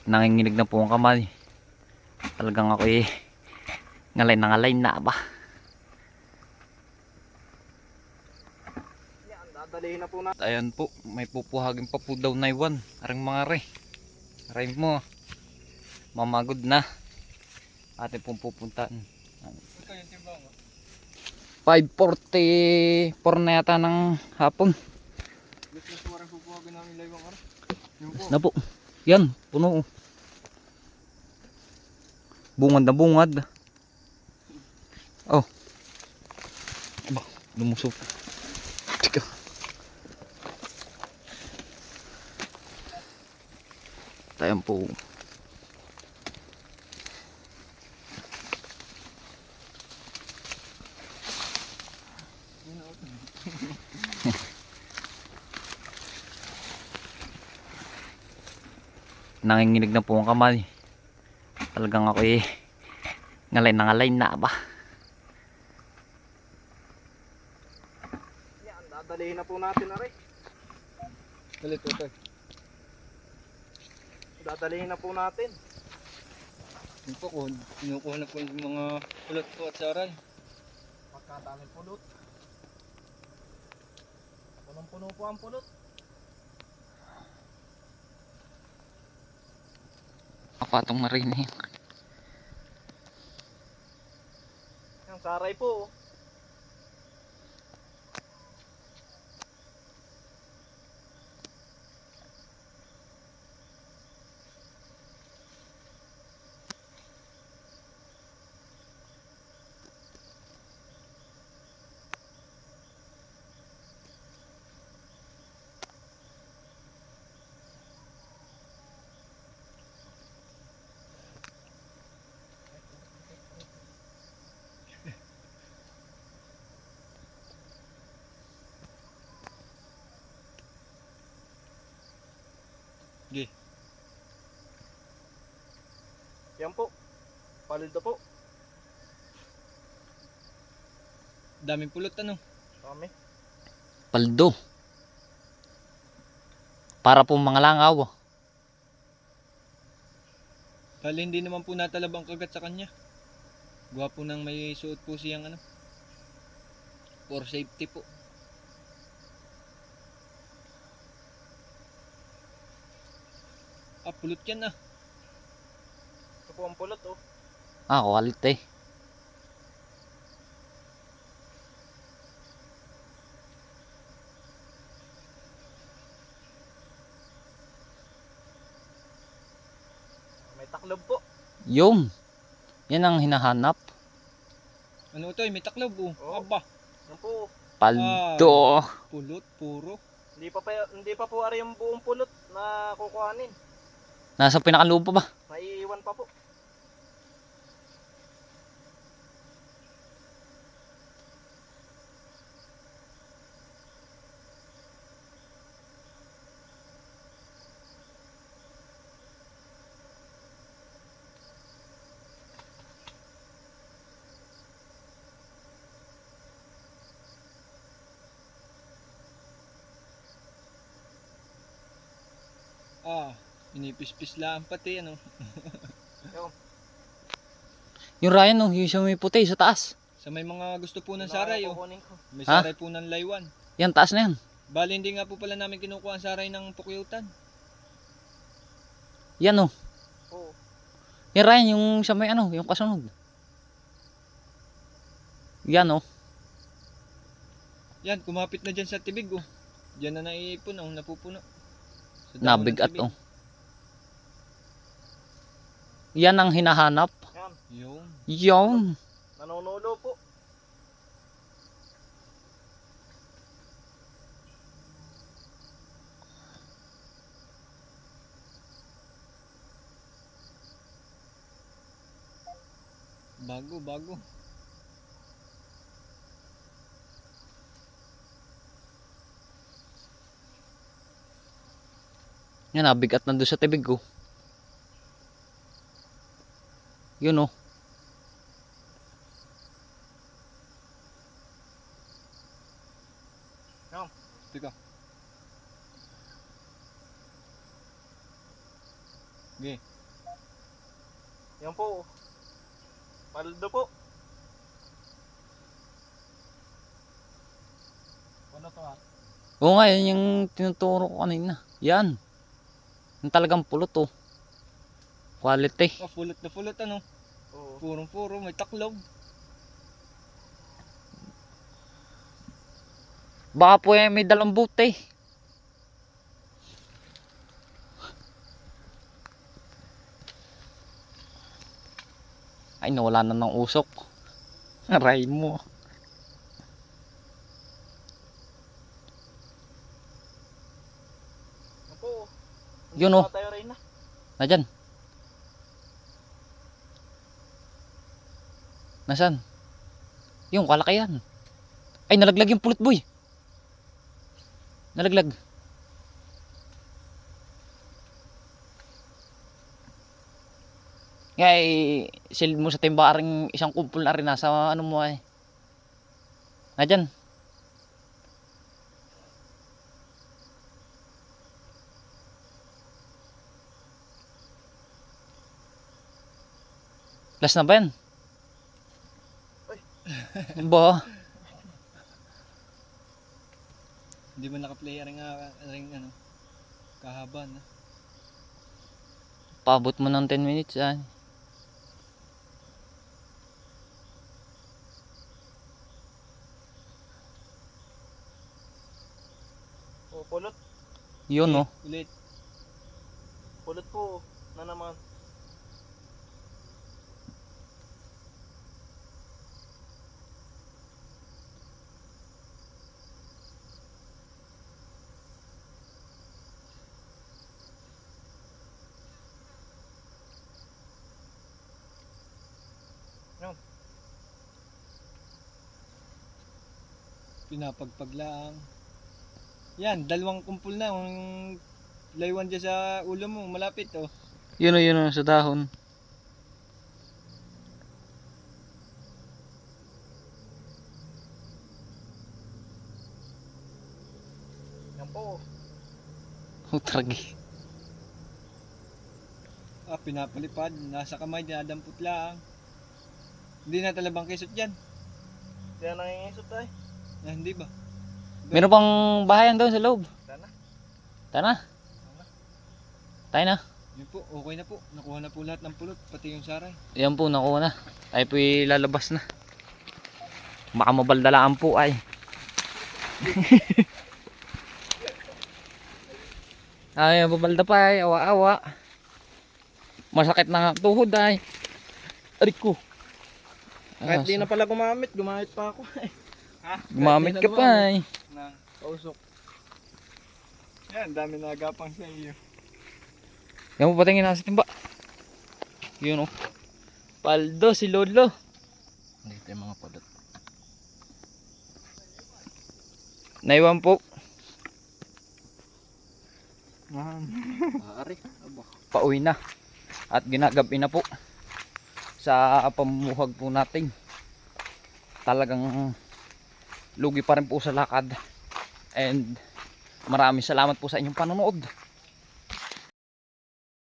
Nanginginig na po ang kamay. Talagang ako ngalay na ngalay na ba. Yan, dadalihin na po natin. Ayan po, may pupuhagin pa po daw na iwan. Arang mga ray mo, mamagod na. Atin pong pupuntaan. 5:44 na yata ng hapon. Na po. Yan, puno. Bungad na bungad. Oh. Aba, lumusok. Tika. Tayo po. Nanginginig na po ang kamay. Talagang ako ngalay na ngalay na ba. Yan, dadalihin na po natin na rin. Dalit ito. Dadalihin na po natin. Yung po ko, kinukuha na po yung mga pulot po at saran. Pagkadaming pulot. Punong-puno po ang pulot. Kapatong na rin eh. Yan, saray po. Gi. Yan po. Paldo po. Daming pulot ano. Dami. Paldo. Para po mga langaw. Kali hindi naman po natalab ang kagat sa kanya. Gawa po nang may suot po siyang ano. For safety po. Ah, pulot yan ah. Ito po ang pulot oh. Ah, quality. May taklob po. Yung. Yan ang hinahanap. Ano ito? May taklob oh. Oh. Aba. Yan po. Paldo. Pulot, puro. Hindi pa po ari yung buong pulot na kukuhanin. Nasa pinakaloob pa ba? Maiiwan pa po. Ah, inipispis lang pati ano. Yung, Yung Ryan no, yung sa may puti sa taas. Sa may mga gusto po ng yun na saray ang oh. kukunin ko. May Ha? saray po ng laywan. Yan, taas na yan. Bali hindi nga po pala namin kinukuha ang saray ng pukyutan. Yan oh. Oo. Yung Ryan, yung sa may ano, yung kasunod. Yan oh. Yan, kumapit na dyan sa tibig oh. Diyan na naiipon oh, napupuno. Sa dahon ng Nabigat tibig. oh. Yan ang hinahanap. Yan. Yung. Yung. Nanunulo po. Bago. Yan, nabigat na doon sa tibig ko. Yun oh. Yan. Teka. Okay. Yan po. Paldo po. Ano to ha? Oo nga, yan yung tinuturo ko kanina. Yan. Yung talagang pulot oh. Quality. Oh, pulot na pulot ano. Oo. Purong-puro, may taklog. Baka po may dalang buti. Ay, nawala na ng usok. Aray mo. Yan po. Yun, oh. Tayo rin na. Nadyan. Nasaan? Yung kalakayan. Ay, nalaglag yung pulot boy. Nalaglag. Ngay, silid mo sa timbaring isang kumpul na rin nasa ano mo ay. Nadyan. Last na ba yan? Ba? Hindi ba naka-play ring ano, kahaba na. Paabot mo ng 10 minutes ay. O, pulot. Yun oh. Ulit. Pulot po. Na naman. Pinapagpag lang. Yan, dalawang kumpul na. Yung laywan dyan sa ulo mo, malapit oh. Yun oh, sa dahon. Yan po. Utragi. Ah, pinapalipad. Nasa kamay, dinadampot lang. Hindi na talabang kisot dyan. Kaya nangingisot tayo. Ah, hindi ba? Meron pang bahayan doon sa loob. Sana. Tara na. Tayo na. Yun po, okay na po. Nakuha na po lahat ng pulot, pati yung saray. Ayan po, nakuha na. Tayo po lalabas na. Baka mabaldalaan po ay. Ay, babalda pa ay. Awa-awa. Masakit na nga tuhod ay. Arik ko. Kahit di na pala gumamit pa ako. Ha? Gumamit ka pa ay. Na, kausok. Yan, dami na agapang sa iyo. Yan mo patingin na sa timba. Yun oh. Paldo si Lolo. Dito yung mga pulot. Naiwan po. Ari. Aba. Pauwi na. At ginagabi na po. Sa pamumuhag po natin. Talagang lugi pa rin po sa lakad. And maraming salamat po sa inyong panonood.